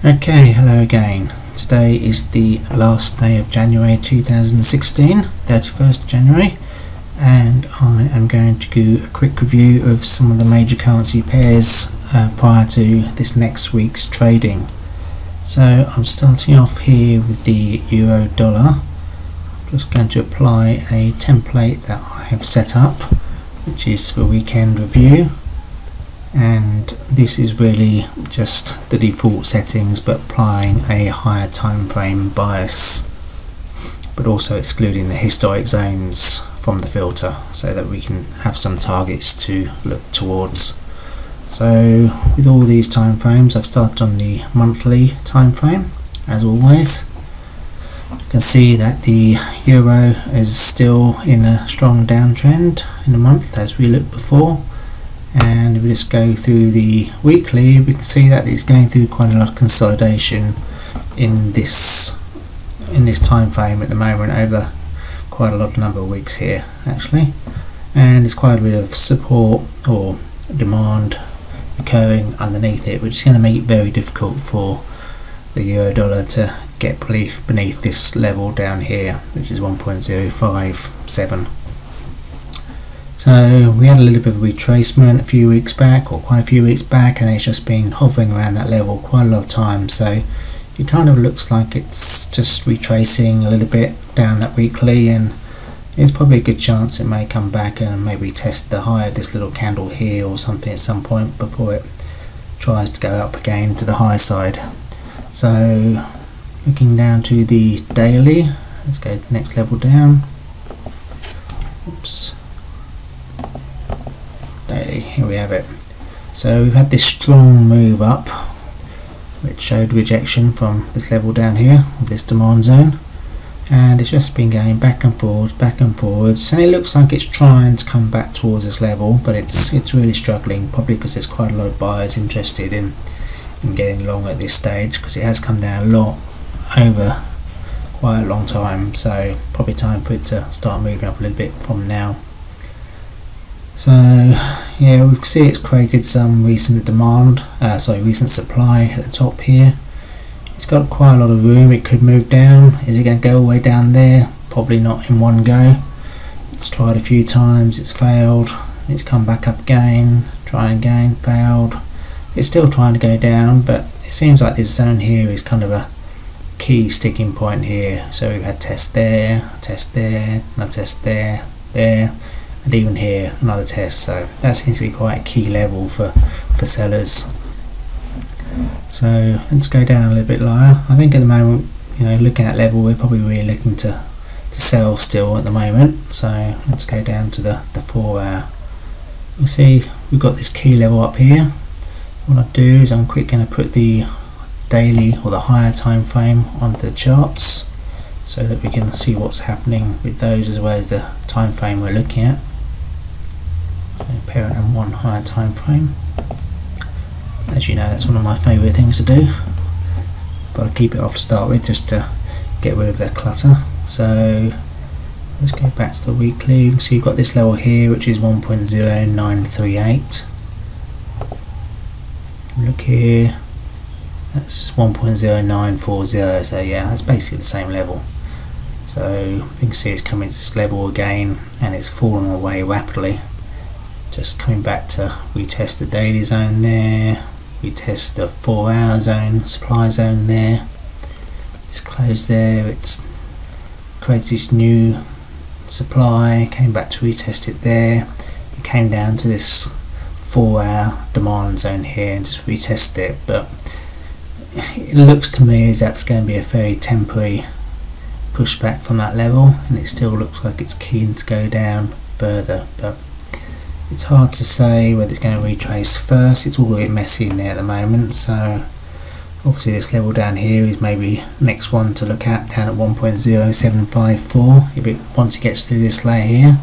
Okay, hello again. Today is the last day of January 2016, 31st January, and I am going to do a quick review of some of the major currency pairs prior to this next week's trading. So I'm starting off here with the euro dollar. I'm just going to apply a template that I have set up, which is for weekend review. And this is really just the default settings, but applying a higher time frame bias, but also excluding the historic zones from the filter so that we can have some targets to look towards. So with all these time frames, I've started on the monthly time frame as always. You can see that the euro is still in a strong downtrend in the month as we looked before. And if we just go through the weekly, we can see that it's going through quite a lot of consolidation in this time frame at the moment, over quite a lot of number of weeks here actually, and it's quite a bit of support or demand occurring underneath it, which is going to make it very difficult for the euro dollar to get beneath this level down here, which is 1.057. So we had a little bit of retracement a few weeks back, or quite a few weeks back, and it's just been hovering around that level quite a lot of time. So it kind of looks like it's just retracing a little bit down that weekly, and there's probably a good chance it may come back and maybe test the high of this little candle here or something at some point before it tries to go up again to the high side. So looking down to the daily, let's go to the next level down. Oops. Daily, here we have it. So we've had this strong move up, which showed rejection from this level down here, this demand zone, and it's just been going back and forwards, and it looks like it's trying to come back towards this level, but it's really struggling, probably because there's quite a lot of buyers interested in getting long at this stage, because it has come down a lot over quite a long time. So probably time for it to start moving up a little bit from now. So yeah, we can see it's created some recent recent supply at the top here. It's got quite a lot of room, it could move down. Is it going to go all the way down there? Probably not in one go. It's tried a few times, it's failed. It's come back up again, trying again, failed. It's still trying to go down, but it seems like this zone here is kind of a key sticking point here. So we've had test there, another test there, and even here another test. So that seems to be quite a key level for sellers. So let's go down a little bit lower. I think at the moment, looking at that level, we're probably really looking to sell still at the moment. So let's go down to the 4 hour. You see we've got this key level up here. What I'll do is I'm going to put the daily or the higher time frame onto the charts so that we can see what's happening with those as well as the time frame we're looking at. So parent and one higher time frame. As you know, that's one of my favourite things to do, but I'll keep it off to start with just to get rid of the clutter. So let's go back to the weekly. You can see you've got this level here, which is 1.0938. Look here, that's 1.0940. So yeah, that's basically the same level. So you can see it's coming to this level again, and it's fallen away rapidly. Just coming back to retest the daily zone there, retest the 4 hour zone, supply zone there. It's closed there, it's creates this new supply, came back to retest it there. It came down to this 4 hour demand zone here and just retest it, but it looks to me as that's going to be a very temporary pushback from that level, and it still looks like it's keen to go down further, but it's hard to say whether it's going to retrace first. It's all a bit messy in there at the moment. So obviously this level down here is maybe next one to look at, down at 1.0754 if it once it gets through this layer here,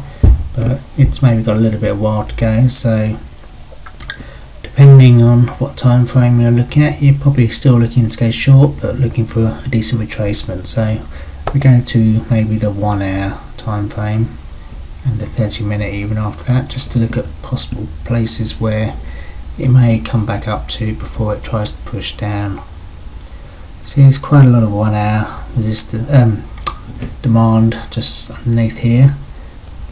but it's maybe got a little bit of while to go. So depending on what time frame you're looking at, you're probably still looking to go short, but looking for a decent retracement. So we go to maybe the 1 hour time frame and a 30-minute even after that, just to look at possible places where it may come back up to before it tries to push down. See, there's quite a lot of 1 hour demand just underneath here.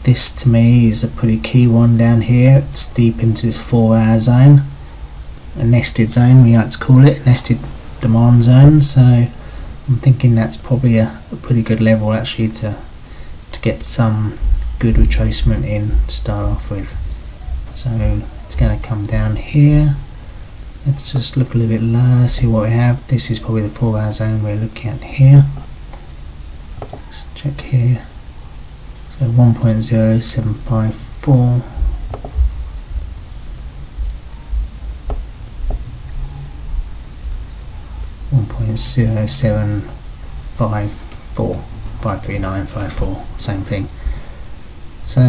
This to me is a pretty key one down here. It's deep into this 4 hour zone, a nested zone we like to call it, nested demand zone. So I'm thinking that's probably a pretty good level actually to get some good retracement in to start off with. So it's going to come down here. Let's just look a little bit lower, see what we have. This is probably the 4 hour zone we're looking at here. Let's check here. So 1.0754. 1.0754, 53954, same thing. So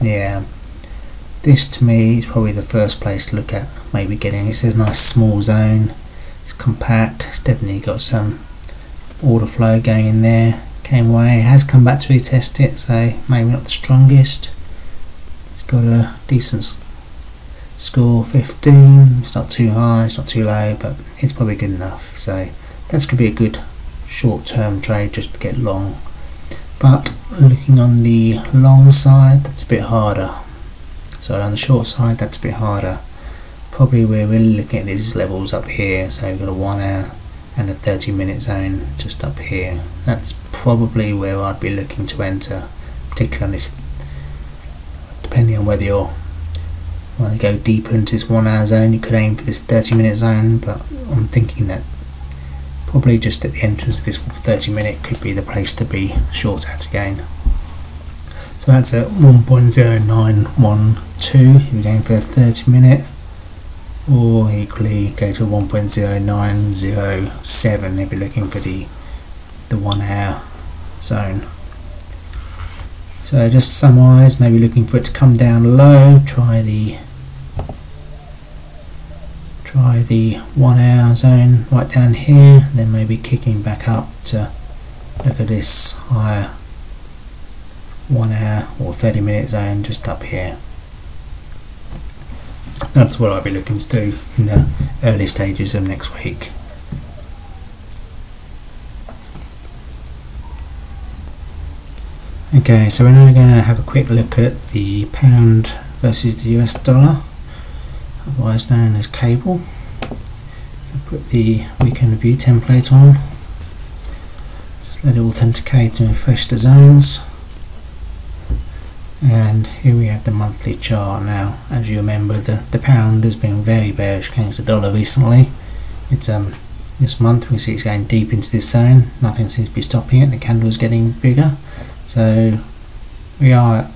yeah, this to me is probably the first place to look at maybe getting. It's a nice small zone, it's compact, it's definitely got some order flow going in there. Came away, it has come back to retest it, so maybe not the strongest. It's got a decent score, 15. It's not too high, it's not too low, but it's probably good enough. So that's going to be a good short-term trade just to get long. But looking on the long side, that's a bit harder. So on the short side, that's a bit harder. Probably we're really looking at these levels up here. So we've got a 1 hour and a 30-minute zone just up here. That's probably where I'd be looking to enter, particularly on this, depending on whether you're want to go deeper into this 1 hour zone. You could aim for this 30-minute zone, but I'm thinking that probably just at the entrance of this 30-minute could be the place to be short at again. So that's at 1.0912 if you're going for a 30-minute, or equally go to 1.0907 if you're looking for the 1 hour zone. So just summarise, maybe looking for it to come down low, try the 1 hour zone right down here, then maybe kicking back up to look at this higher 1 hour or 30-minute zone just up here. That's what I'll be looking to do in the early stages of next week. Okay, so we're now going to have a quick look at the pound versus the US dollar, otherwise known as cable. I'll put the weekend review template on, just let it authenticate and refresh the zones. And here we have the monthly chart. Now, as you remember, the pound has been very bearish against the dollar recently. It's this month we see it's going deep into this zone. Nothing seems to be stopping it. The candle is getting bigger. So we are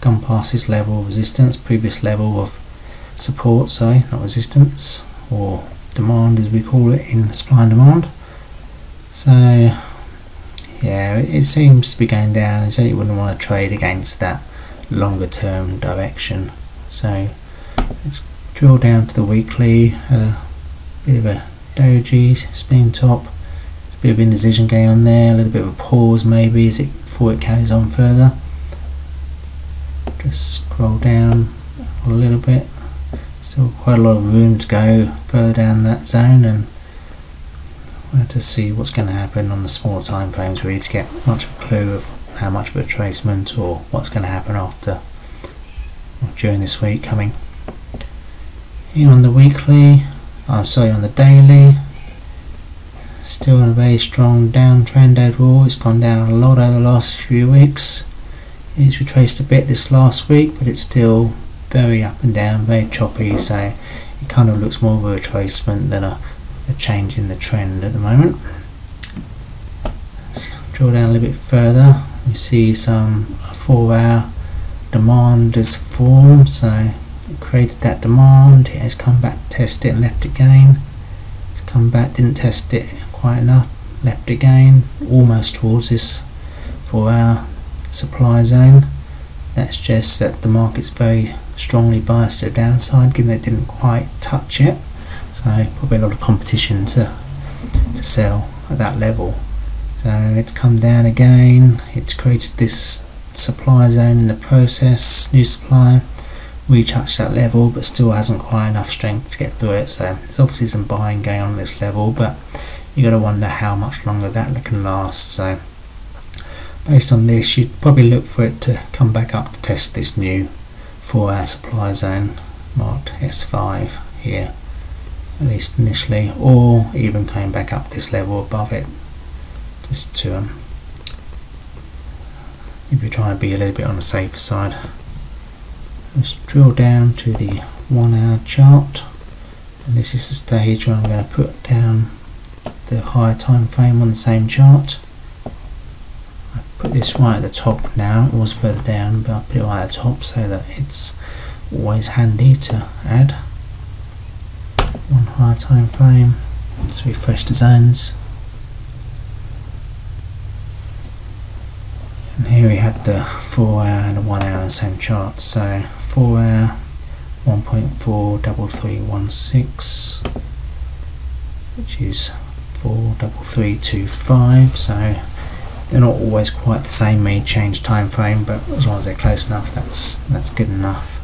gone past this level of resistance, previous level of support, sorry, not resistance, or demand as we call it in supply and demand. So yeah, it seems to be going down, and so you wouldn't want to trade against that longer term direction. So let's drill down to the weekly, a bit of a doji, spin top, a bit of indecision going on there, a little bit of a pause maybe as before it carries on further. Just scroll down a little bit, still quite a lot of room to go further down that zone, and we'll have to see what's going to happen on the smaller time frames really to get much of a clue of how much of a retracement or what's going to happen after or during this week coming. Here on the weekly, on the daily, still in a very strong downtrend overall. It's gone down a lot over the last few weeks. It's retraced a bit this last week, but it's still very up and down, very choppy, so it kind of looks more of a retracement than a change in the trend at the moment. Let's drill down a little bit further. You see some 4 hour demand has formed, so it created that demand. It has come back, tested it and left it again. It's come back, didn't test it quite enough, left it again, almost towards this 4 hour supply zone. That suggests that the market's very strongly biased to the downside, given that it didn't quite touch it. So probably a lot of competition to sell at that level. So it's come down again, it's created this supply zone in the process, new supply, retouched that level but still hasn't quite enough strength to get through it. So there's obviously some buying going on at this level, but you got to wonder how much longer that can last. So based on this, you'd probably look for it to come back up to test this new 4-hour supply zone marked S5 here, at least initially, or even coming back up this level above it, just to if you're trying to be a little bit on the safer side. Let's drill down to the 1-hour chart, and this is the stage where I'm going to put down the higher time frame on the same chart. I put this right at the top now, it was further down, but I put it right at the top so that it's always handy to add one higher time frame. Let's refresh the zones. And here we have the 4-hour and the 1-hour on the same chart. So 4-hour 1.43316, which is 43325. So they're not always quite the same mean change time frame, but as long as they're close enough, that's good enough.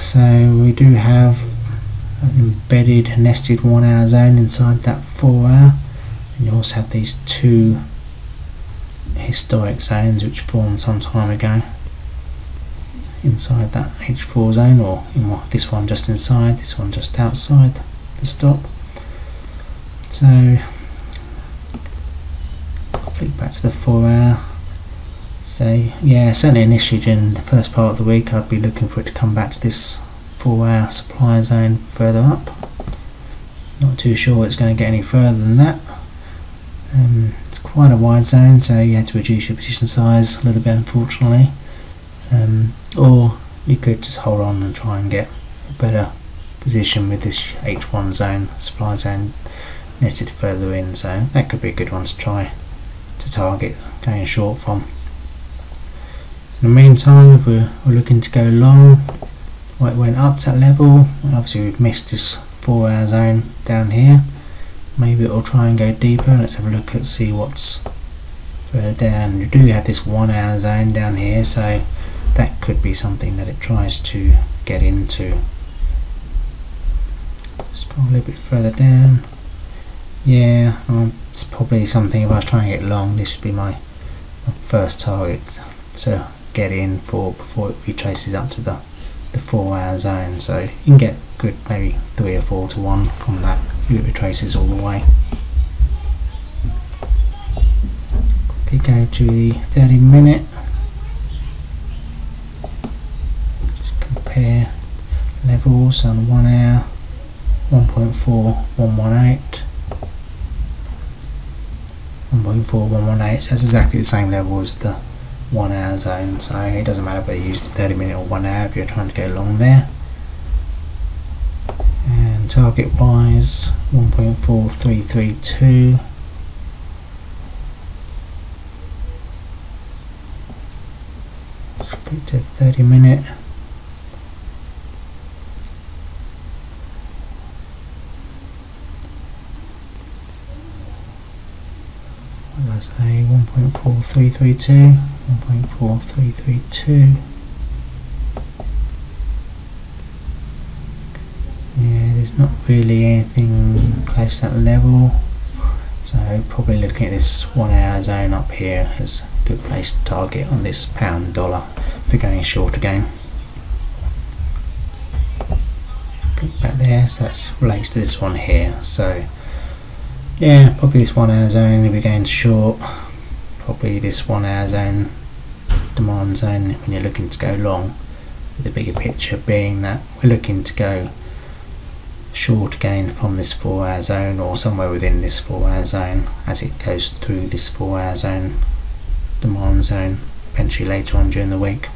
So we do have an embedded nested 1-hour zone inside that 4-hour, and you also have these two historic zones which formed some time ago inside that H4 zone, or this one just inside, this one just outside the stop. So click back to the 4-hour. So yeah, certainly initially during the first part of the week I'd be looking for it to come back to this 4-hour supply zone further up. Not too sure it's going to get any further than that. It's quite a wide zone, so you had to reduce your position size a little bit, unfortunately. Or you could just hold on and try and get a better position with this H1 zone, supply zone, nested further in. So that could be a good one to try to target going short from. In the meantime, if we're looking to go long, well, it went up to that level, and obviously we've missed this 4-hour zone down here. Maybe it'll try and go deeper. Let's have a look and see what's further down. You do have this 1-hour zone down here, so that could be something that it tries to get into. Let's go a little bit further down. Yeah, it's probably something, if I was trying to get long, this would be my first target to get in for before it retraces up to the 4-hour zone. So you can get good maybe 3 or 4 to 1 from that if it retraces all the way. Quickly go to the 30-minute. Just compare levels on 1-hour 1.4118. 1.4118, so that's exactly the same level as the 1-hour zone, so it doesn't matter whether you use the 30-minute or 1-hour if you're trying to go long there. And target wise 1.4332. Let's put to 30-minute. Let's say 1.4332, 1.4332. Yeah, there's not really anything close to that level, so probably looking at this 1-hour zone up here as a good place to target on this pound dollar for going short again. Click back there, so that relates to this one here. So yeah, probably this 1-hour zone if you're going short, probably this 1-hour zone, demand zone when you're looking to go long, with the bigger picture being that we're looking to go short again from this 4-hour zone or somewhere within this 4-hour zone as it goes through this 4-hour zone, demand zone, eventually later on during the week.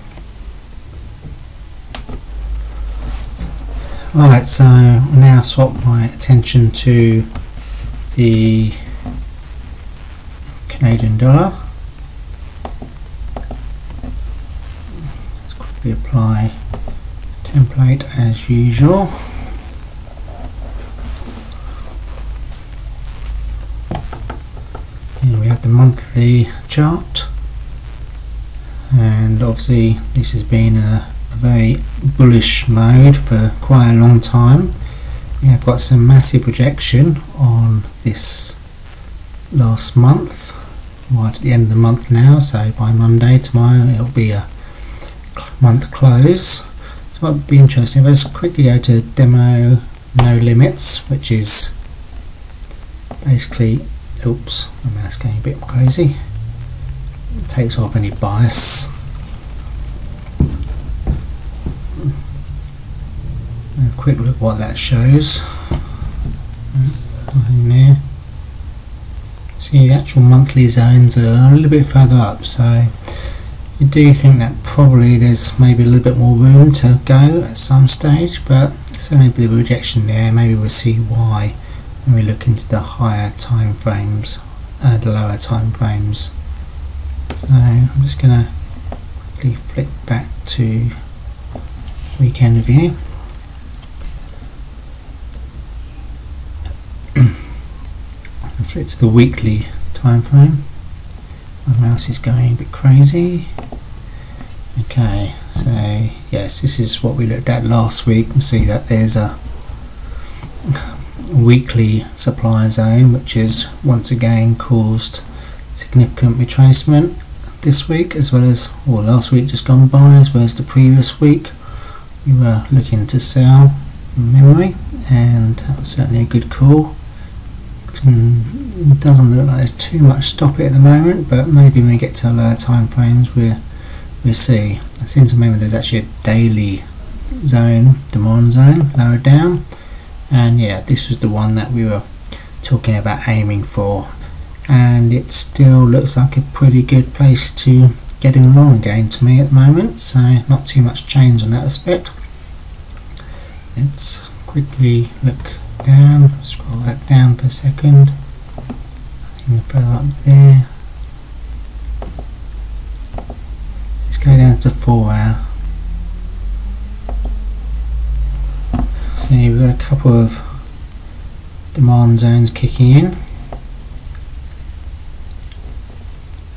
Alright, so I'll now swap my attention to the Canadian dollar. Let's quickly apply template as usual. Here we have the monthly chart, and obviously this has been a very bullish mode for quite a long time. we have got some massive rejection on this last month, right at the end of the month now, so by Monday tomorrow it'll be a month close. So it would be interesting. Let's quickly go to demo no limits, which is basically, oops, my mouse going a bit crazy, it takes off any bias. A quick look what that shows. Nothing there. See, the actual monthly zones are a little bit further up, so you do think that probably there's maybe a little bit more room to go at some stage, but certainly a bit of rejection there. Maybe we'll see why when we look into the higher time frames, the lower time frames. So I'm just going to quickly flick back to weekend view. Flick to the weekly time frame. My mouse is going a bit crazy. Okay, so yes, this is what we looked at last week. You see that there's a weekly supply zone which has once again caused significant retracement this week, as well as, or last week just gone by, as well as the previous week. We were looking to sell from memory, and that was certainly a good call. It doesn't look like there's too much stop it at the moment, but maybe when we get to lower time frames we'll see. I seem to remember there's actually a daily zone, demand zone, lower down, and yeah, this was the one that we were talking about aiming for, and it still looks like a pretty good place to get in long again to me at the moment, so not too much change on that aspect. Let's quickly look down, scroll that down for a second, further up there. Let's go down to 4 hour. So we've got a couple of demand zones kicking in,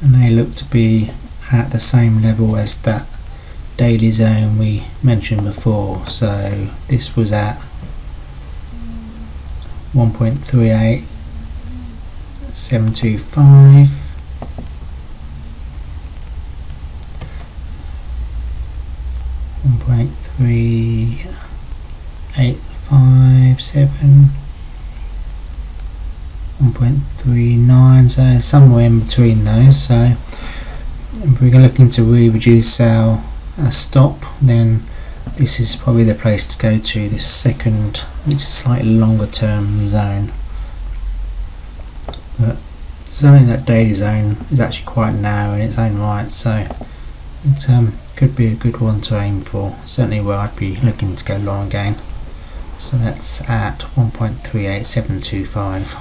and they look to be at the same level as that daily zone we mentioned before. So this was at 1.38 725, 1.3857, 1.39, so somewhere in between those. So if we're looking to really reduce our stop, then this is probably the place to go to, this second, which is slightly longer term zone. But certainly that daily zone is actually quite narrow in its own right, so it could be a good one to aim for, certainly where I'd be looking to go long again. So that's at 1.38725.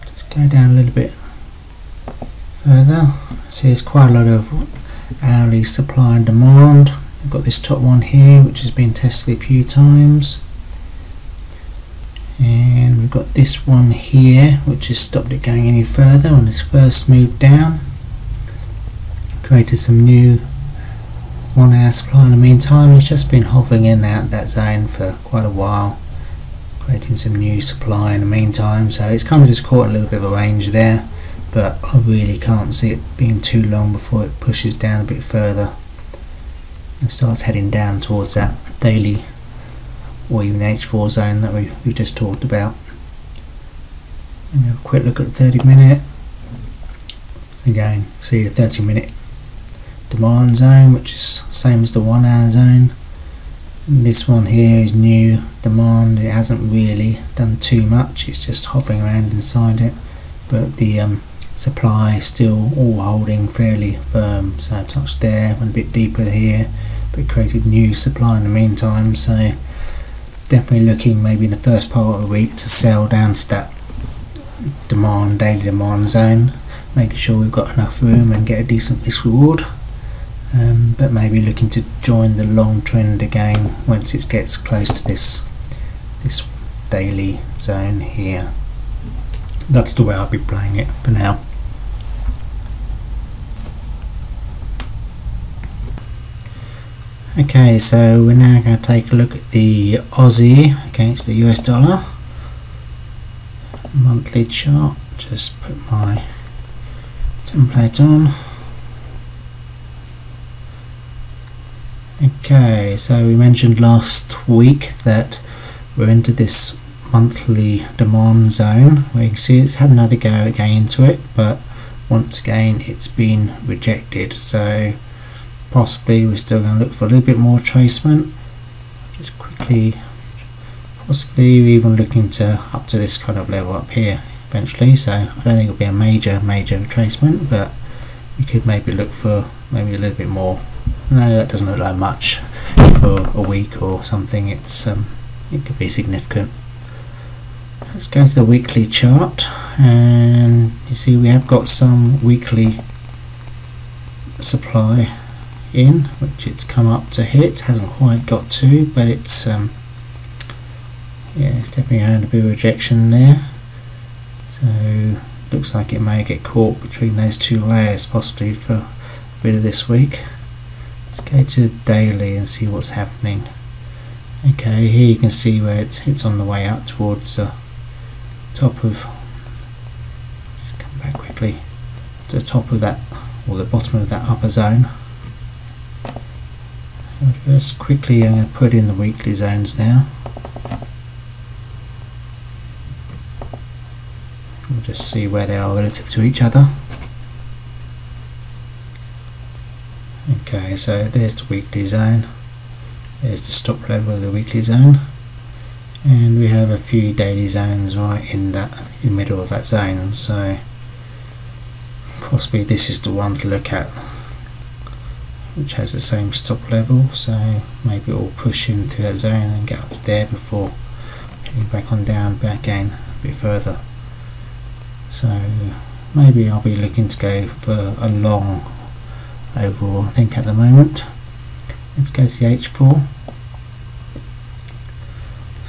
Just go down a little bit further. See, there's quite a lot of hourly supply and demand. I've got this top one here which has been tested a few times, and we've got this one here which has stopped it going any further on its first move down, created some new 1 hour supply in the meantime. It's just been hovering in and out that zone for quite a while, creating some new supply in the meantime, so it's kind of just caught a little bit of a range there, but I really can't see it being too long before it pushes down a bit further and starts heading down towards that daily or even the H4 zone that we just talked about. And have a quick look at the 30 minute. Again, see the 30 minute demand zone, which is same as the 1 hour zone. And this one here is new demand. It hasn't really done too much, it's just hovering around inside it, but the supply is still all holding fairly firm. So I touched there, went a bit deeper here, but created new supply in the meantime, so definitely looking maybe in the first part of the week to sell down to that demand, daily demand zone, making sure we've got enough room and get a decent risk reward, but maybe looking to join the long trend again once it gets close to this daily zone here. That's the way I'll be playing it for now. Okay, so we're now going to take a look at the Aussie against the US dollar monthly chart. Just put my template on. Okay, so we mentioned last week that we're into this monthly demand zone where you can see it's had another go again into it, but once again it's been rejected, so possibly we're still going to look for a little bit more retracement. Just quickly, possibly even looking to up to this kind of level up here eventually, so I don't think it'll be a major retracement, but we could maybe look for maybe a little bit more. No, that doesn't look like much for a week or something. It's it could be significant. Let's go to the weekly chart, and you see we have got some weekly supply in, which it's come up to hit. Hasn't quite got to, but it's yeah, it's definitely had a bit of rejection there. So looks like it may get caught between those two layers possibly for a bit of this week. Let's go to daily and see what's happening. Okay, here you can see where it's on the way up towards the top of, just come back quickly, to the top of that, or the bottom of that upper zone. First quickly I'm going to put in the weekly zones now. We'll just see where they are relative to each other. Okay, so there's the weekly zone, there's the stop level of the weekly zone, and we have a few daily zones right in the middle of that zone, so possibly this is the one to look at, which has the same stop level, so maybe it will push in through that zone and get up to there before heading back on down back again a bit further. So maybe I'll be looking to go for a long overall, I think, at the moment. Let's go to the H4.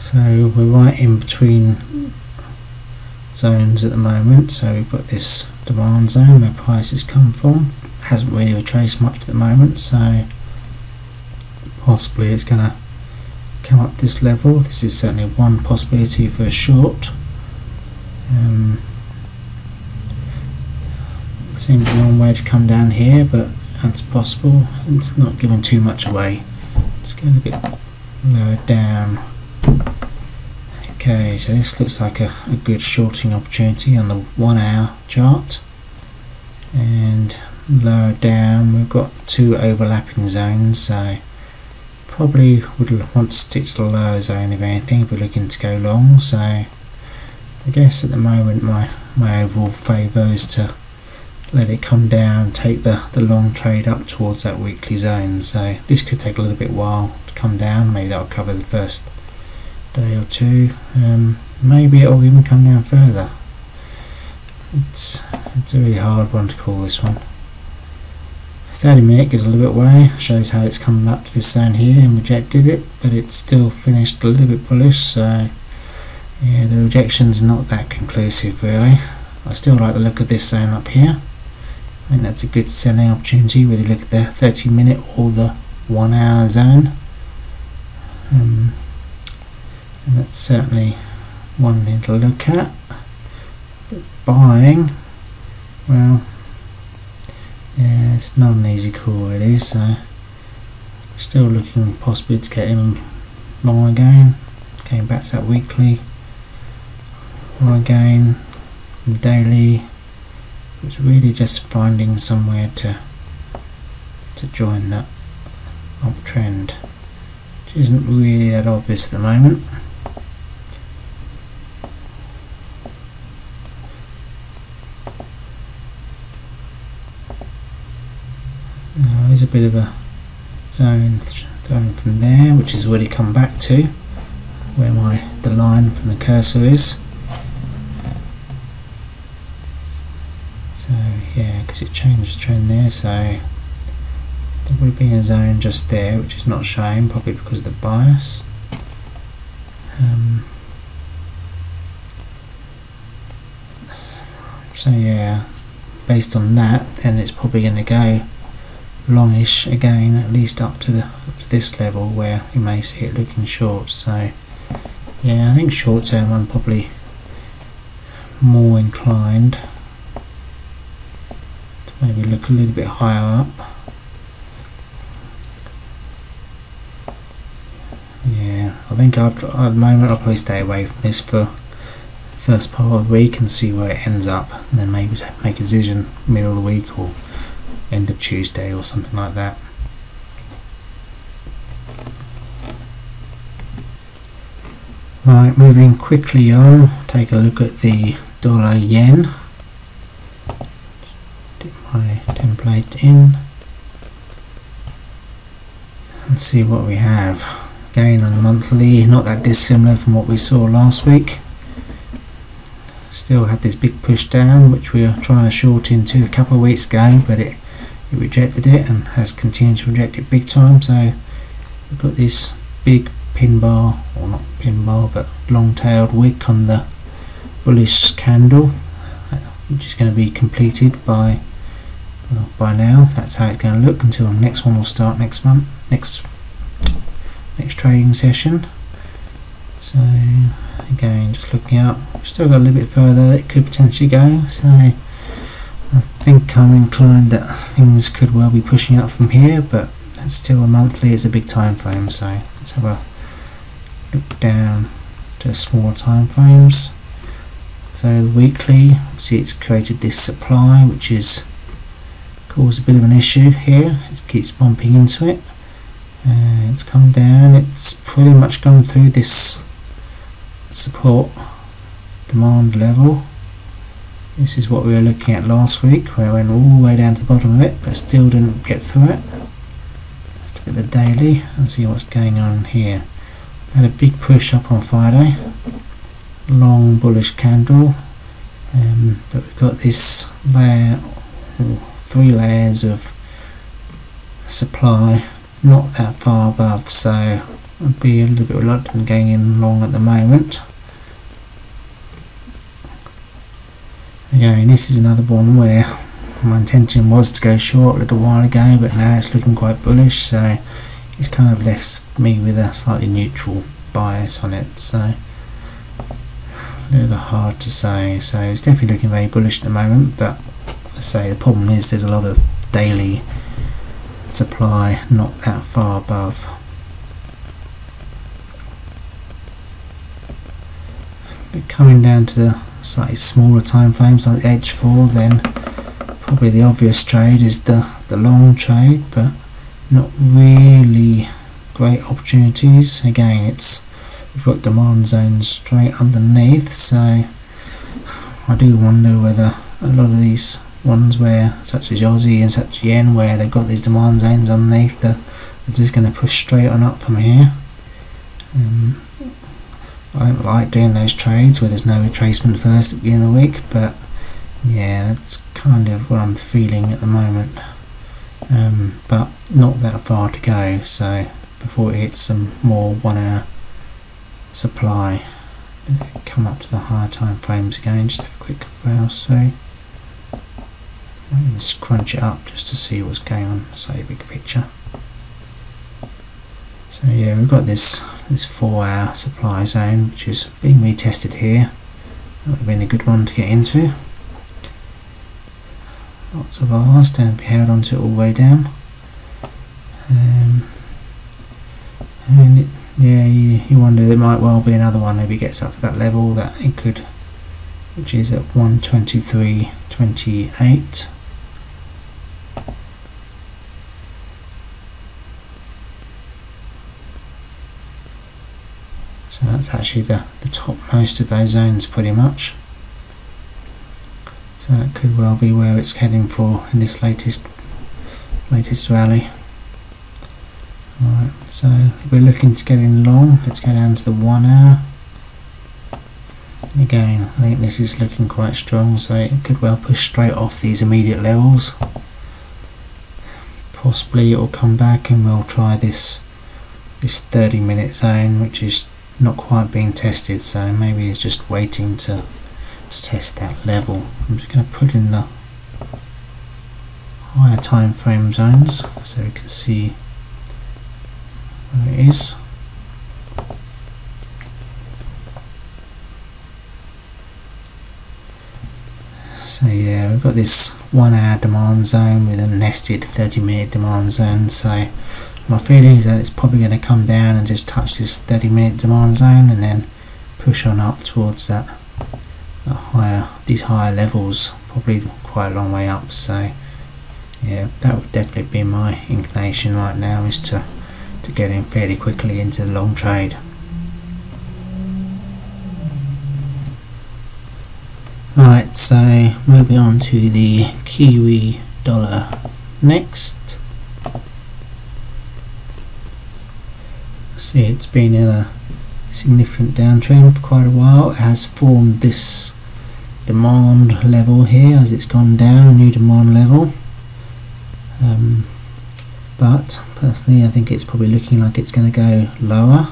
So we're right in between zones at the moment, so we've got this demand zone where prices come from. Hasn't really retraced much at the moment, so possibly it's going to come up this level. This is certainly one possibility for a short. It seems a long way to come down here, but that's possible. It's not giving too much away. Just going a bit lower down. Okay, so this looks like a good shorting opportunity on the 1 hour chart, and lower down we've got two overlapping zones, so probably would want to stick to the lower zone if anything if we're looking to go long. So I guess at the moment my overall favour is to let it come down, take the long trade up towards that weekly zone. So this could take a little bit while to come down, maybe that'll cover the first day or two, maybe it'll even come down further. It's a really hard one to call, this one. 30-minute gives a little bit away, shows how it's come up to this zone here and rejected it, but it's still finished a little bit bullish, so yeah, the rejection's not that conclusive really. I still like the look of this zone up here. I think that's a good selling opportunity whether you look at the 30-minute or the 1 hour zone. And that's certainly one thing to look at. But buying, well, yeah, it's not an easy call really, so still looking possibly to get in long again. Came back to that weekly, long again, daily. It's really just finding somewhere to join that uptrend, which isn't really that obvious at the moment. Now there's a bit of a zone thrown from there, which has already come back to where the line from the cursor is. Yeah, because it changed the trend there, so there would have been a zone just there which is not showing, probably because of the bias. So yeah, based on that, then it's probably going to go longish again, at least up to this level where you may see it looking short. So yeah, I think short term I'm probably more inclined to maybe look a little bit higher up. Yeah, I think at the moment I'll probably stay away from this for first part of the week and see where it ends up, and then maybe make a decision middle of the week or end of Tuesday or something like that. Right, moving quickly on, take a look at the dollar yen. Dip my template in and see what we have. Again on the monthly, not that dissimilar from what we saw last week. Still had this big push down which we were trying to short into a couple of weeks ago, but it rejected it and has continued to reject it big time. So we've got this big pin bar, or not pin bar but long-tailed wick on the bullish candle, which is going to be completed by now. That's how it's going to look until the next one will start next month, next trading session. So again, just looking up, still got a little bit further it could potentially go, so I think I'm inclined that things could well be pushing up from here, but that's still a monthly, it's a big time frame. So let's have a look down to smaller time frames. So weekly, see it's created this supply which is caused a bit of an issue here. It keeps bumping into it. It's come down, it's pretty much gone through this support demand level. This is what we were looking at last week, where it went all the way down to the bottom of it but still didn't get through it. Let's look at the daily and see what's going on here. Had a big push up on Friday, long bullish candle, but we've got this layer, or 3 layers of supply not that far above, so I'd be a little bit reluctant going in long at the moment. Again, this is another one where my intention was to go short a little while ago, but now it's looking quite bullish, so it's kind of left me with a slightly neutral bias on it, so a little bit hard to say. So it's definitely looking very bullish at the moment, but I say the problem is there's a lot of daily supply not that far above. But coming down to the slightly smaller time frames like the H4, then probably the obvious trade is the long trade, but not really great opportunities. Again, we've got demand zones straight underneath, so I do wonder whether a lot of these ones where, such as Aussie and such as Yen, where they've got these demand zones underneath, they're just going to push straight on up from here. I don't like doing those trades where there's no retracement first at the beginning of the week, but yeah, that's kind of what I'm feeling at the moment. But not that far to go, so before it hits some more 1 hour supply, come up to the higher time frames again. Just have a quick browse through. I'm just crunch it up just to see what's going on, say big picture. So yeah, we've got this 4 hour supply zone which is being retested here. That would have been a good one to get into. Lots of R's, don't be held onto it all the way down. And yeah, you wonder there might well be another one, maybe it gets up to that level that it could, which is at 123.28. So that's actually the topmost of those zones pretty much. So it could well be where it's heading for in this latest rally. Alright, so if we're looking to get in long, let's go down to the 1 hour. Again, I think this is looking quite strong, so it could well push straight off these immediate levels. Possibly it will come back and we'll try this 30-minute zone, which is not quite being tested, so maybe it's just waiting to test that level. I'm just going to put in the higher time frame zones so we can see where it is. So yeah, we've got this 1 hour demand zone with a nested 30-minute demand zone, so my feeling is that it's probably going to come down and just touch this 30-minute demand zone and then push on up towards these higher levels, probably quite a long way up. So yeah, that would definitely be my inclination right now, is to get in fairly quickly into the long trade. Right, so moving on to the Kiwi dollar next. See, it's been in a significant downtrend for quite a while. It has formed this demand level here as it's gone down, a new demand level. But personally I think it's probably looking like it's going to go lower.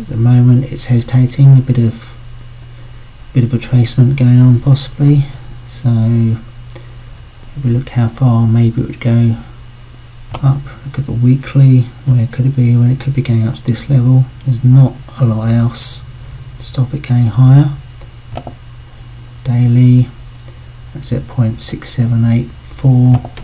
At the moment it's hesitating, a bit of retracement going on possibly. So if we look how far maybe it would go up, look at the weekly, where could it be? Well, it could be going up to this level. There's not a lot else to stop it going higher. Daily, that's at 0.6784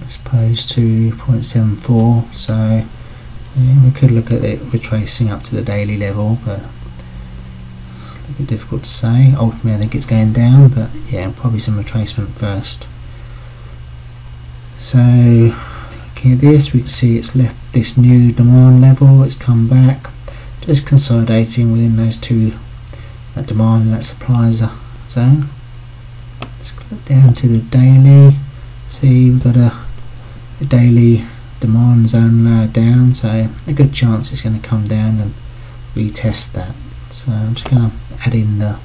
as opposed to 0.74, so yeah, we could look at it retracing up to the daily level, but a bit difficult to say. Ultimately I think it's going down, but yeah, probably some retracement first. So looking at this, we can see it's left this new demand level, it's come back, just consolidating within those two, that demand and that supply zone. Let's click down to the daily. See, we've got a daily demand zone lower down, so a good chance it's going to come down and retest that. So I'm just going to add in the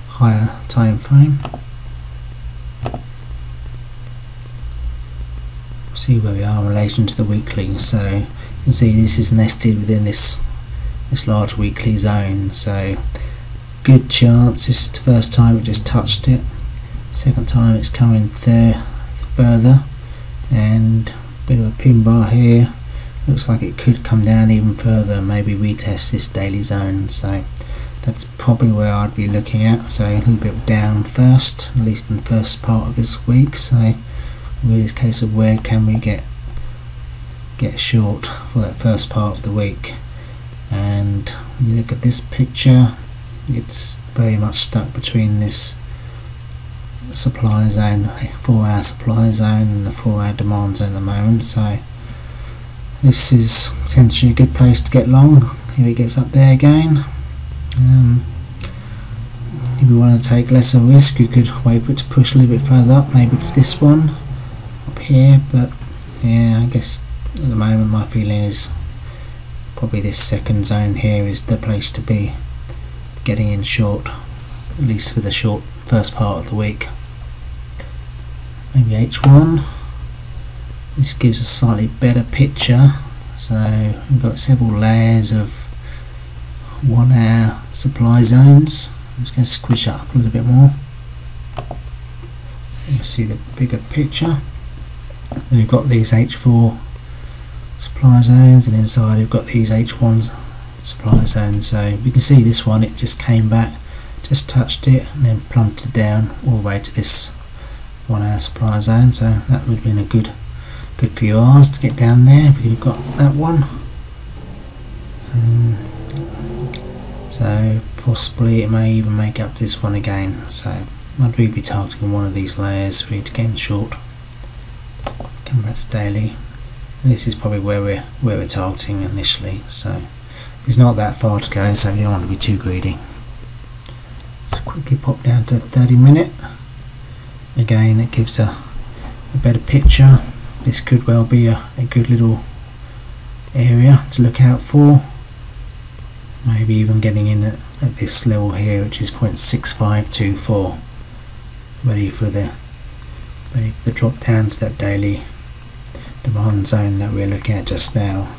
higher time frame. See where we are in relation to the weekly. So you can see this is nested within this large weekly zone, so good chance this is the first time it just touched it, second time it's coming there further, and a bit of a pin bar here. Looks like it could come down even further, maybe retest this daily zone. So that's probably where I'd be looking at. So a little bit down first, at least in the first part of this week. So really it's a case of where can we get short for that first part of the week. And when you look at this picture, it's very much stuck between this supply zone, 4-hour supply zone, and the 4-hour demand zone at the moment. So this is potentially a good place to get long if it gets up there again. If you want to take lesser risk, you could wait for it to push a little bit further up, maybe to this one up here, but yeah, I guess at the moment my feeling is probably this second zone here is the place to be getting in short, at least for the short first part of the week. Maybe H1. This gives a slightly better picture. So we've got several layers of 1-hour supply zones. I'm just going to squish it up a little bit more. You can see the bigger picture. Then we've got these H4 supply zones, and inside we've got these H1 supply zones. So you can see this one, it just came back, just touched it, and then plummeted down all the way to this 1-hour supply zone. So that would have been a good few hours to get down there if we could have got that one. So possibly it may even make up to this one again. So I'd really be targeting one of these layers for you to get in short. Come back to daily. This is probably where we're targeting initially. So it's not that far to go, so you don't want to be too greedy. Just quickly pop down to 30-minute. Again, it gives a better picture. This could well be a good little area to look out for. Maybe even getting in at this level here, which is 0.6524, ready for the drop down to that daily demand zone that we're looking at just now.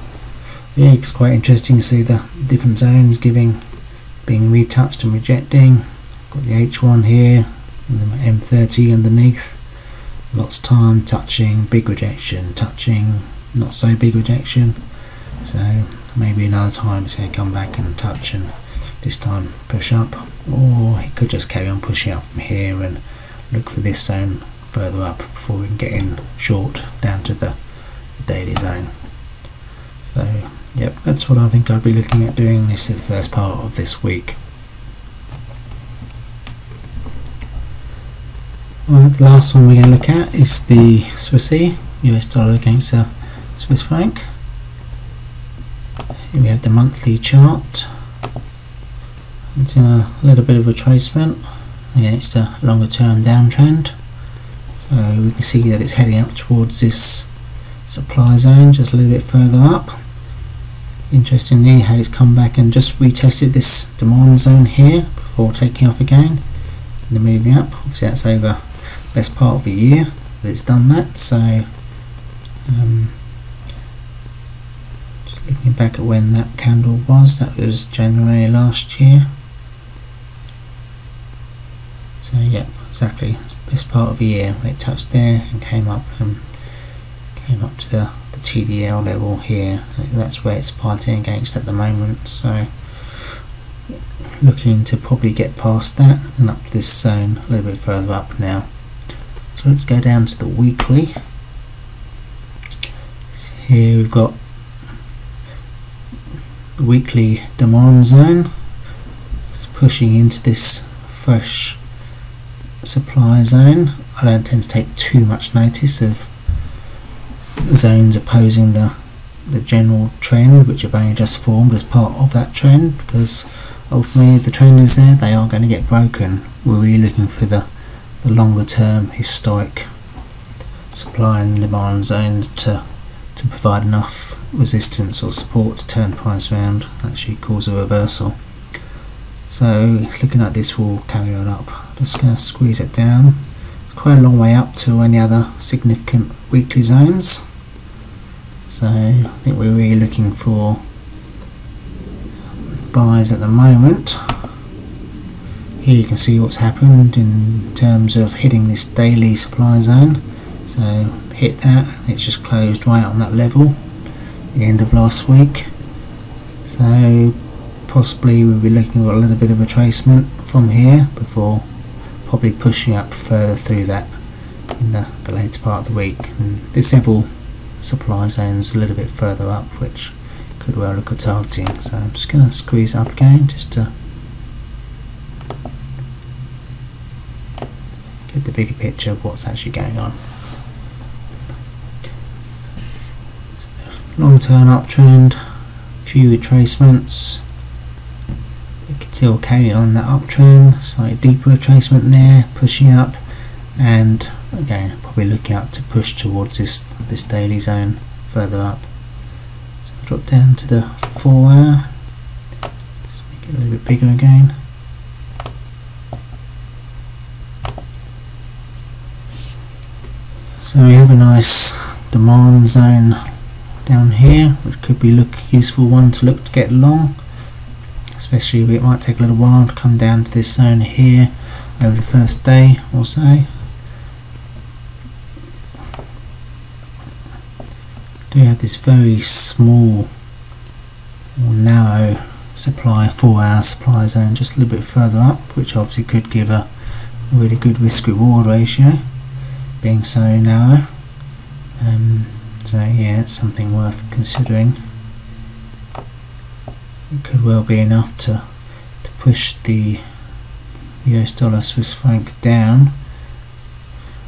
Yeah, it's quite interesting to see the different zones being retouched and rejecting. Got the H1 here and the M30 underneath. lots of time touching, big rejection, touching, not so big rejection. So maybe another time it's going to come back and touch, and this time push up, or he could just carry on pushing up from here and look for this zone further up before we can get in short down to the daily zone. So yep, that's what I think I'll be looking at doing this the first part of this week. Right, the last one we're going to look at is the Swissy, US dollar against the Swiss franc. Here we have the monthly chart. It's in a little bit of a retracement against a longer term downtrend. So we can see that it's heading up towards this supply zone just a little bit further up. Interestingly how it's come back and just retested this demand zone here before taking off again and then moving up. Obviously that's over the best part of the year that it's done that. So just looking back at when that candle was, that was January last year. So yeah, exactly, it's the best part of the year. It touched there and came up to the TDL level here. That's where it's fighting against at the moment. So looking to probably get past that and up to this zone a little bit further up now. So let's go down to the weekly. Here we've got the weekly demand zone. It's pushing into this fresh supply zone. I don't tend to take too much notice of zones opposing the general trend, which have only just formed as part of that trend, because ultimately the trend is there, they are going to get broken. We're really looking for the longer term historic supply and demand zones to provide enough resistance or support to turn price around, actually cause a reversal. So looking at this will carry on up. Just going to squeeze it down. It's quite a long way up to any other significant weekly zones. So I think we're really looking for buys at the moment. Here you can see what's happened in terms of hitting this daily supply zone. So hit that, it's just closed right on that level at the end of last week. So possibly we'll be looking at a little bit of retracement from here before probably pushing up further through that in the later part of the week. And there's several supply zones a little bit further up which could well look at targeting. So I'm just going to squeeze up again just to get the bigger picture of what's actually going on. Long term uptrend, few retracements. We can still carry on that uptrend, slightly deeper retracement there, pushing up, and again probably looking up to push towards this daily zone further up. So drop down to the 4 hour, just make it a little bit bigger again. So we have a nice demand zone down here, which could be useful one to look to get long, especially if it might take a little while to come down to this zone here over the first day or so. Do have this very small or narrow supply, 4 hour supply zone just a little bit further up, which obviously could give a really good risk reward ratio, being so narrow. So yeah, it's something worth considering. It could well be enough to push the US dollar Swiss franc down,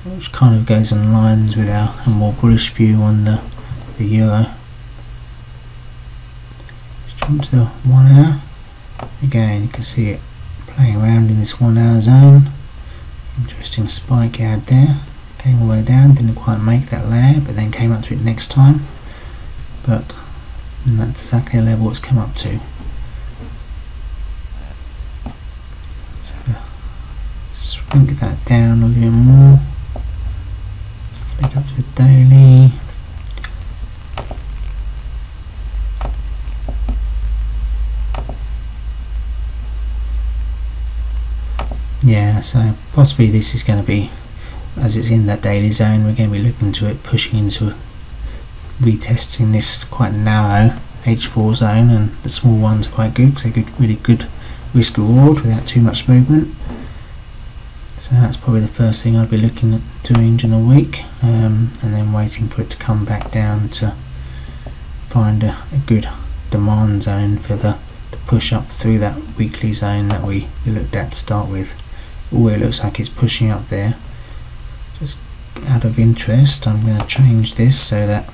which kind of goes in lines with a more bullish view on the euro. Let's jump to the 1 hour. Again, you can see it playing around in this 1 hour zone. Interesting spike you had there. Came all the way down, didn't quite make that layer, but then came up to it next time. But that's exactly the level it's come up to. So shrink that down a little more. Flick up to the daily. Yeah, so possibly this is going to be as it's in that daily zone, we're going to be looking to it pushing into retesting this quite narrow H4 zone, and the small ones are quite good because they're really good risk reward without too much movement. So that's probably the first thing I'd be looking at doing during the week, and then waiting for it to come back down to find a good demand zone for the push up through that weekly zone that we looked at to start with. Oh, it looks like it's pushing up there. Just out of interest, I'm going to change this so that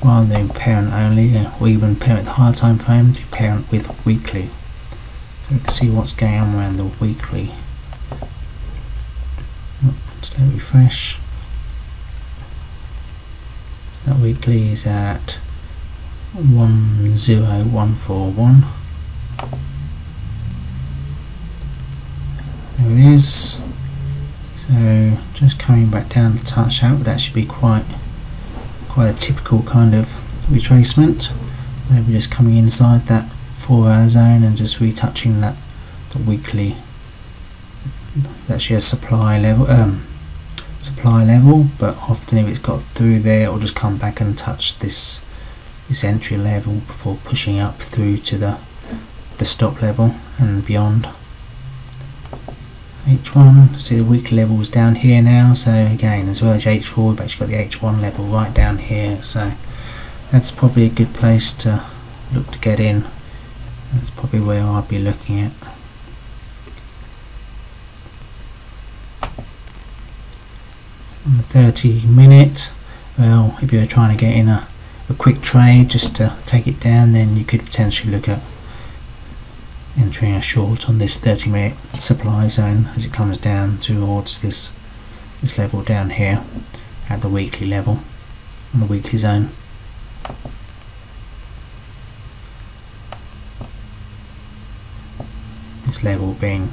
rather than parent only, or even parent the higher time frame, do parent with weekly, so we can see what's going on around the weekly. Just let it refresh. That weekly is at 10141. There it is. So just coming back down to touch, that would actually be quite a typical kind of retracement. Maybe just coming inside that 4-hour zone and just retouching the weekly. That's actually a supply level, but often if it's got through there, it'll just come back and touch this entry level before pushing up through to the stop level and beyond. H1, see the weekly level is down here now, so again, as well as H4, we've actually got the H1 level right down here, so that's probably a good place to look to get in. That's probably where I'll be looking at. On the 30-minute, well, if you're trying to get in a quick trade just to take it down, then you could potentially look at entering a short on this 30-minute supply zone as it comes down towards this level down here at the weekly level, on the weekly zone. This level being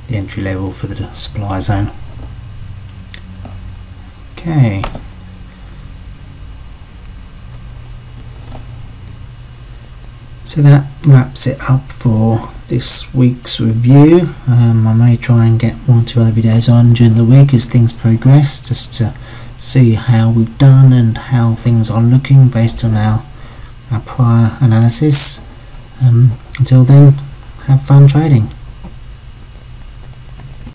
the entry level for the supply zone. Okay. So that wraps it up for this week's review. I may try and get 1 or 2 other videos on during the week as things progress, just to see how we've done and how things are looking based on our prior analysis. Until then, have fun trading.